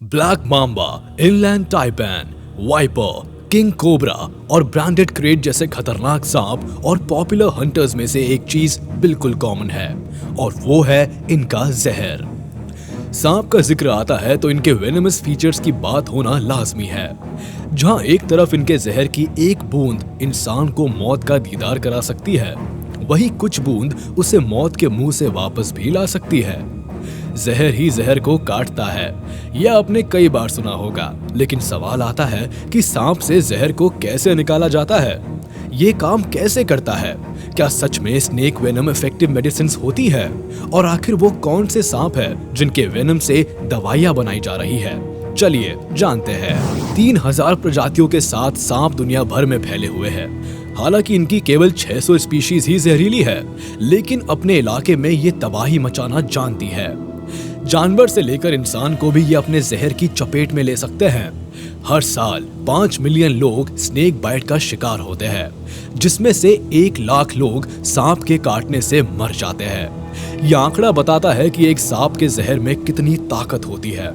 Black mamba, inland taipan, viper, king cobra और banded krait जैसे खतरनाक सांप और पॉपुलर हंटर्स में से एक चीज बिल्कुल कॉमन है और वो है इनका जहर। सांप का जिक्र आता है तो इनके वेनमस फीचर्स की बात होना लाजमी है। जहां एक तरफ इनके जहर की एक बूंद इंसान को मौत का दीदार करा सकती है, वहीं कुछ बूंद उसे मौत के मुंह से वापस भी ला सकती है। जहर ही जहर को काटता है, यह आपने कई बार सुना होगा, लेकिन सवाल आता है कि सांप से जहर को कैसे निकाला जाता है? ये काम कैसे करता है? क्या सच में स्नेक वेनम इफेक्टिव मेडिसिन होती है? और आखिर वो कौन से सांप है जिनके वेनम से दवाइयां बनाई जा रही है? चलिए जानते हैं। 3000 प्रजातियों के साथ सांप दुनिया भर में फैले हुए हैं। हालांकि इनकी केवल 600 स्पीशीज ही जहरीली है, लेकिन अपने इलाके में ये तबाही मचाना जानती है। जानवर से लेकर इंसान को भी ये अपने जहर की चपेट में ले सकते हैं। हर साल 5 मिलियन लोग स्नेक बाइट का शिकार होते हैं, जिसमें से 1 लाख लोग सांप के काटने से मर जाते हैं। यह आंकड़ा बताता है कि एक सांप के जहर में कितनी ताकत होती है।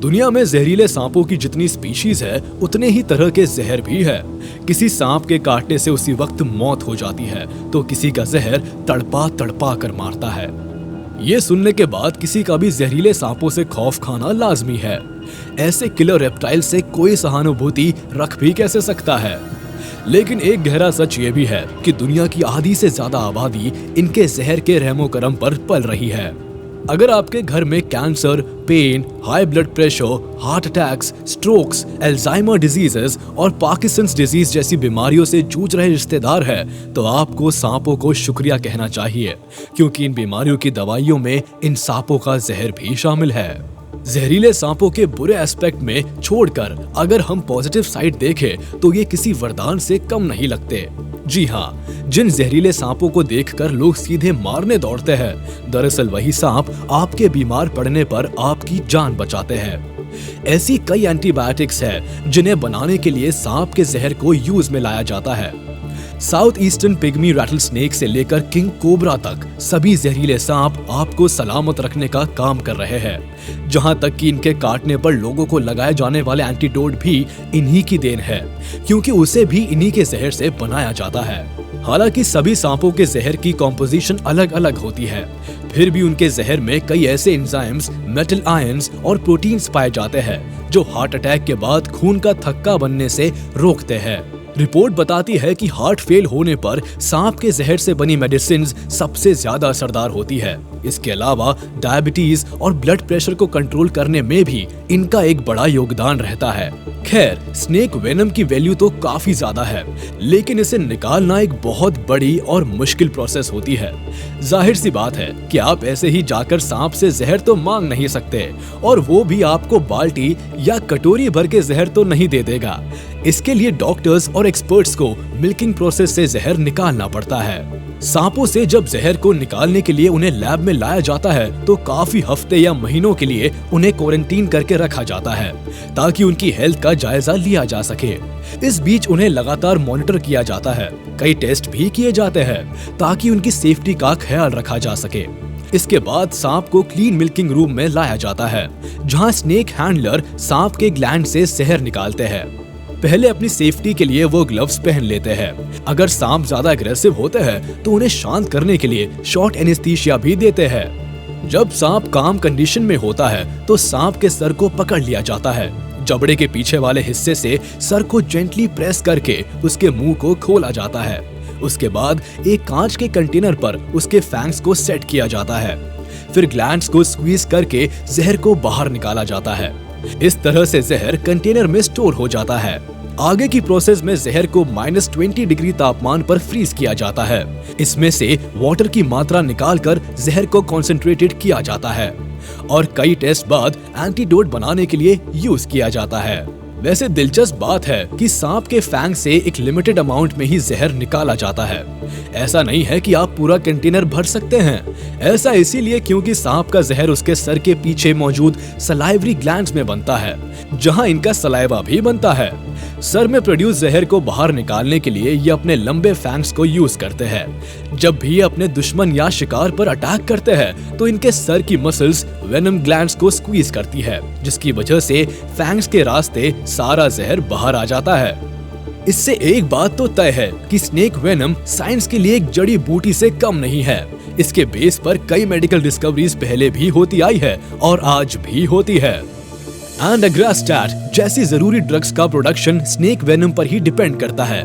दुनिया में जहरीले सांपों की जितनी स्पीशीज है, उतने ही तरह के जहर भी है। किसी सांप के काटने से उसी वक्त मौत हो जाती है, तो किसी का जहर तड़पा तड़पा कर मारता है। ये सुनने के बाद किसी का भी जहरीले सांपों से खौफ खाना लाजमी है। ऐसे किलर रेप्टाइल से कोई सहानुभूति रख भी कैसे सकता है? लेकिन एक गहरा सच ये भी है कि दुनिया की आधी से ज्यादा आबादी इनके जहर के रहमो करम पर पल रही है। अगर आपके घर में cancer, pain, high blood pressure, heart attacks, strokes, Alzheimer diseases और पार्किंसंस डिजीज जैसी बीमारियों से जूझ रहे रिश्तेदार हैं, तो आपको सांपों को शुक्रिया कहना चाहिए, क्योंकि इन बीमारियों की दवाइयों में इन सांपों का जहर भी शामिल है। जहरीले सांपों के बुरे एस्पेक्ट में छोड़कर अगर हम पॉजिटिव साइड देखें तो ये किसी वरदान से कम नहीं लगते। जी हाँ, जिन जहरीले सांपों को देखकर लोग सीधे मारने दौड़ते हैं, दरअसल वही सांप आपके बीमार पड़ने पर आपकी जान बचाते हैं। ऐसी कई एंटीबायोटिक्स हैं जिन्हें बनाने के लिए सांप के जहर को यूज में लाया जाता है। South eastern pygmy rattle snake से लेकर किंग कोबरा तक सभी जहरीले सांप आपको सलामत रखने का काम कर रहे हैं। जहां तक कि इनके काटने पर लोगों को लगाए जाने वाले एंटीडोट भी इन्हीं की देन है, क्योंकि उसे भी इन्हीं के जहर से बनाया जाता है। हालांकि सभी सांपों के जहर की कॉम्पोजिशन अलग अलग होती है, फिर भी उनके जहर में कई ऐसे एंजाइम्स, मेटल आयंस और प्रोटीन्स पाए जाते हैं जो हार्ट अटैक के बाद खून का थक्का बनने से रोकते हैं। रिपोर्ट बताती है कि हार्ट फेल होने पर सांप के जहर से बनी मेडिसिन सबसे ज्यादा असरदार होती है। इसके अलावा डायबिटीज और ब्लड प्रेशर को कंट्रोल करने में भी इनका एक बड़ा योगदान रहता है। खैर, स्नेक वेनम की वैल्यू तो काफी ज्यादा है, लेकिन इसे निकालना एक बहुत बड़ी और मुश्किल प्रोसेस होती है। जाहिर सी बात है कि आप ऐसे ही जाकर सांप से जहर तो मांग नहीं सकते, और वो भी आपको बाल्टी या कटोरी भर के जहर तो नहीं दे देगा। इसके लिए डॉक्टर्स और एक्सपर्ट्स को मिल्किंग प्रोसेस से जहर निकालना पड़ता है। सांपों से जब जहर को निकालने के लिए उन्हें लैब में लाया जाता है, तो काफी हफ्ते या महीनों के लिए उन्हें क्वारंटीन करके रखा जाता है, ताकि उनकी हेल्थ का जायजा लिया जा सके। इस बीच उन्हें लगातार मॉनिटर किया जाता है। कई टेस्ट भी किए जाते हैं ताकि उनकी सेफ्टी का ख्याल रखा जा सके। इसके बाद सांप को क्लीन मिल्किंग रूम में लाया जाता है, जहां स्नेक हैंडलर सांप के ग्लैंड से जहर निकालते हैं। पहले अपनी सेफ्टी के लिए वो ग्लव्स पहन लेते हैं। अगर सांप ज्यादा अग्रेसिव होते हैं तो उन्हें शांत करने के लिए शॉर्ट एनेस्थीसिया भी देते हैं। जब सांप काम कंडीशन में होता है तो सांप के सर को पकड़ लिया जाता है। जबड़े के पीछे वाले हिस्से से सर को जेंटली प्रेस करके उसके मुंह को खोला जाता है। उसके बाद एक कांच के कंटेनर पर उसके फैंग्स को सेट किया जाता है। फिर ग्लैंड्स को स्क्वीज करके जहर को बाहर निकाला जाता है। इस तरह से जहर कंटेनर में स्टोर हो जाता है। आगे की प्रोसेस में जहर को -20 डिग्री तापमान पर फ्रीज किया जाता है। इसमें से वाटर की मात्रा निकालकर जहर को कॉन्सेंट्रेटेड किया जाता है और कई टेस्ट बाद एंटीडोट बनाने के लिए यूज किया जाता है। वैसे दिलचस्प बात है कि सांप के फैंग से एक लिमिटेड अमाउंट में ही जहर निकाला जाता है। ऐसा नहीं है कि आप पूरा कंटेनर भर सकते हैं। ऐसा इसीलिए क्योंकि सांप का जहर उसके सर के पीछे मौजूद सलाइवरी ग्लैंड्स में बनता है, जहां इनका सलाइवा भी बनता है। सर में प्रोड्यूस जहर को बाहर निकालने के लिए ये अपने लंबे फैंग्स को यूज करते हैं। जब भी ये अपने दुश्मन या शिकार पर अटैक करते हैं तो इनके सर की मसल्स वेनम ग्लैंड्स को स्क्वीज करती है, जिसकी वजह से फैंग्स के रास्ते सारा जहर बाहर आ जाता है। इससे एक बात तो तय है कि स्नेक वेनम साइंस के लिए एक जड़ी बूटी से कम नहीं है। इसके बेस पर कई मेडिकल डिस्कवरीज पहले भी होती आई है और आज भी होती है। एंडाग्रास्टैट जैसी जरूरी ड्रग्स का प्रोडक्शन स्नेक वेनम पर ही डिपेंड करता है।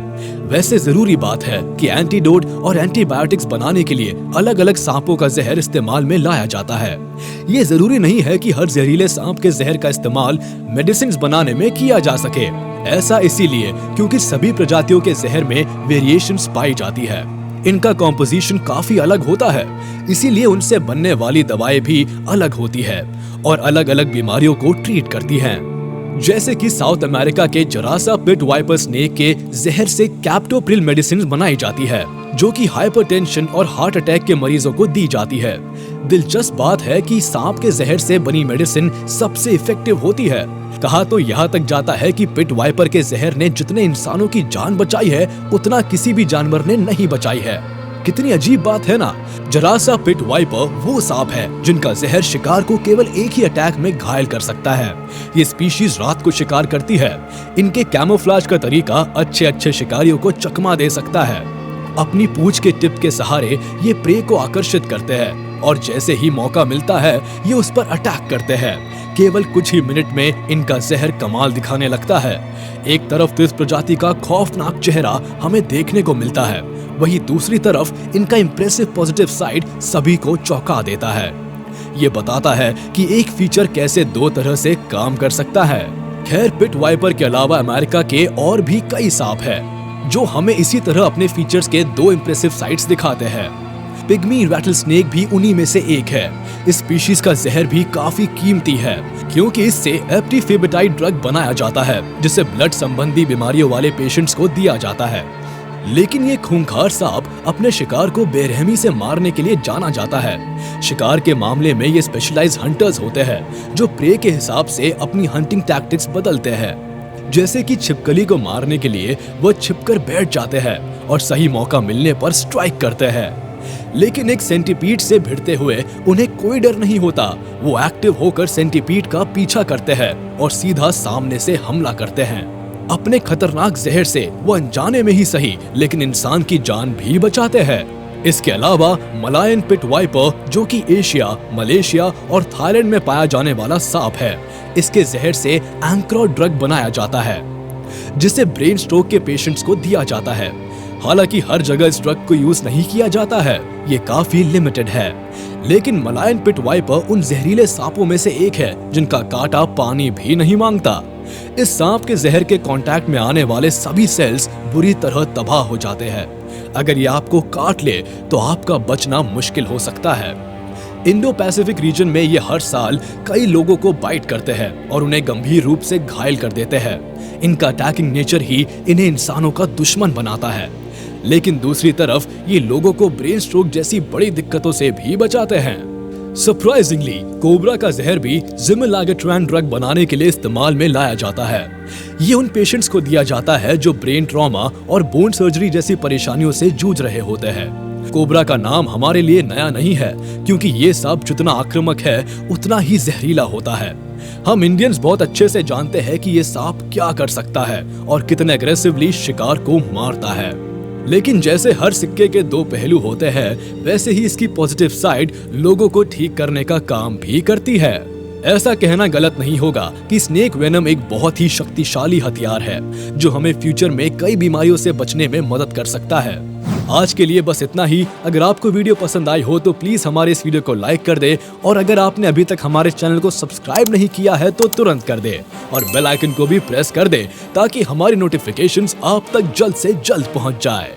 वैसे जरूरी बात है कि एंटीडोट और एंटीबायोटिक्स बनाने के लिए अलग अलग सांपों का जहर इस्तेमाल में लाया जाता है। ये जरूरी नहीं है कि हर जहरीले सांप के जहर का इस्तेमाल मेडिसिन बनाने में किया जा सके। ऐसा इसीलिए क्योंकि सभी प्रजातियों के जहर में वेरिएशंस पाई जाती है। इनका कॉम्पोजिशन काफी अलग होता है, इसीलिए उनसे बनने वाली दवाएं भी अलग होती है और अलग अलग बीमारियों को ट्रीट करती हैं। जैसे कि साउथ अमेरिका के जरासा पिट वाइपर स्नेक के जहर से कैप्टोप्रिल मेडिसिन बनाई जाती है, जो कि हाइपरटेंशन और हार्ट अटैक के मरीजों को दी जाती है। दिलचस्प बात है कि सांप के जहर से बनी मेडिसिन सबसे इफेक्टिव होती है। कहा तो यहाँ तक जाता है कि पिट वाइपर के जहर ने जितने इंसानों की जान बचाई है उतना किसी भी जानवर ने नहीं बचाई है। कितनी अजीब बात है ना। जरासा पिट वाइपर वो सांप है जिनका जहर शिकार को केवल एक ही अटैक में घायल कर सकता है। ये स्पीशीज रात को शिकार करती है। इनके कैमोफ्लेज का तरीका अच्छे शिकारियों को चकमा दे सकता है। अपनी पूंछ के टिप के सहारे ये प्रे को आकर्षित करते हैं और जैसे ही मौका मिलता है ये उस पर अटैक करते हैं। केवल कुछ ही मिनट में इनका जहर कमाल दिखाने लगता है। एक तरफ तो इस प्रजाति का खौफनाक चेहरा हमें देखने को मिलता है, वहीं दूसरी तरफ इनका इंप्रेसिव पॉजिटिव साइड सभी को चौंका देता है। ये बताता है कि एक फीचर कैसे दो तरह से काम कर सकता है। खैर, पिट वाइपर के अलावा अमेरिका के और भी कई सांप हैं जो हमें इसी तरह अपने फीचर्स के दो इंप्रेसिव साइड्स दिखाते हैं। पिग्मी रैटल स्नेक भी उन्हीं में से एक है। इस स्पीशीज का जहर भी काफी कीमती है क्योंकि इससे एप्टीफेबेटाइड ड्रग बनाया जाता है जिसे ब्लड संबंधी बीमारियों वाले पेशेंट्स को दिया जाता है। लेकिन ये खूंखार सांप अपने शिकार को बेरहमी से मारने के लिए जाना जाता है। शिकार के मामले में ये स्पेशलाइज्ड हंटर्स होते हैं जो प्रे के हिसाब से अपनी हंटिंग टैक्टिक्स बदलते हैं। जैसे कि छिपकली को मारने के लिए वो छिपकर बैठ जाते हैं और सही मौका मिलने पर स्ट्राइक करते हैं। लेकिन एक सेंटीपीड से भिड़ते हुए उन्हें कोई डर नहीं होता। वो एक्टिव होकर सेंटीपीड का पीछा करते हैं और सीधा सामने से हमला करते हैं। अपने खतरनाक जहर से वो अनजाने में ही सही लेकिन इंसान की जान भी बचाते हैं। इसके अलावा मलायन पिट वाइपर जो कि एशिया, मलेशिया और थाईलैंड में पाया जाने वाला सांप है, इसके जहर से एंक्रो ड्रग बनाया जाता है जिसे ब्रेन स्ट्रोक के पेशेंट्स को दिया जाता है। हालांकि हर जगह इस ड्रग को यूज नहीं किया जाता है, ये काफी लिमिटेड है। लेकिन मलायन पिट वाइपर उन जहरीले सांपों में से एक है जिनका कांटा पानी भी नहीं मांगता। इस सांप के जहर के कांटेक्ट में आने वाले सभी सेल्स बुरी तरह तबाह हो जाते हैं। अगर ये आपको काट ले तो आपका बचना मुश्किल हो सकता है। इंडो पैसिफिक रीजन में ये हर साल कई लोगों को बाइट करते हैं और उन्हें गंभीर रूप से घायल कर देते हैं। इनका अटैकिंग नेचर ही इन्हें इंसानों का दुश्मन बनाता है। लेकिन दूसरी तरफ ये लोगों को ब्रेन स्ट्रोक जैसी बड़ी दिक्कतों से भी बचाते हैं। सरप्राइजिंगली कोबरा का जहर भी जिमिलागेट्रैन ड्रग बनाने के लिए इस्तेमाल में लाया जाता है। ये उन पेशेंट्स को दिया जाता है जो ब्रेन ट्रॉमा और बोन सर्जरी जैसी परेशानियों से जूझ रहे होते हैं। कोबरा का नाम हमारे लिए नया नहीं है क्योंकि ये सांप जितना आक्रामक है उतना ही जहरीला होता है। हम इंडियंस बहुत अच्छे से जानते हैं कि ये सांप क्या कर सकता है और कितने अग्रेसिवली शिकार को मारता है। लेकिन जैसे हर सिक्के के दो पहलू होते हैं, वैसे ही इसकी पॉजिटिव साइड लोगों को ठीक करने का काम भी करती है। ऐसा कहना गलत नहीं होगा कि स्नेक वेनम एक बहुत ही शक्तिशाली हथियार है जो हमें फ्यूचर में कई बीमारियों से बचने में मदद कर सकता है। आज के लिए बस इतना ही। अगर आपको वीडियो पसंद आई हो तो प्लीज हमारे इस वीडियो को लाइक कर दे और अगर आपने अभी तक हमारे चैनल को सब्सक्राइब नहीं किया है तो तुरंत कर दे और बेल आइकन को भी प्रेस कर दे ताकि हमारी नोटिफिकेशंस आप तक जल्द से जल्द पहुंच जाए।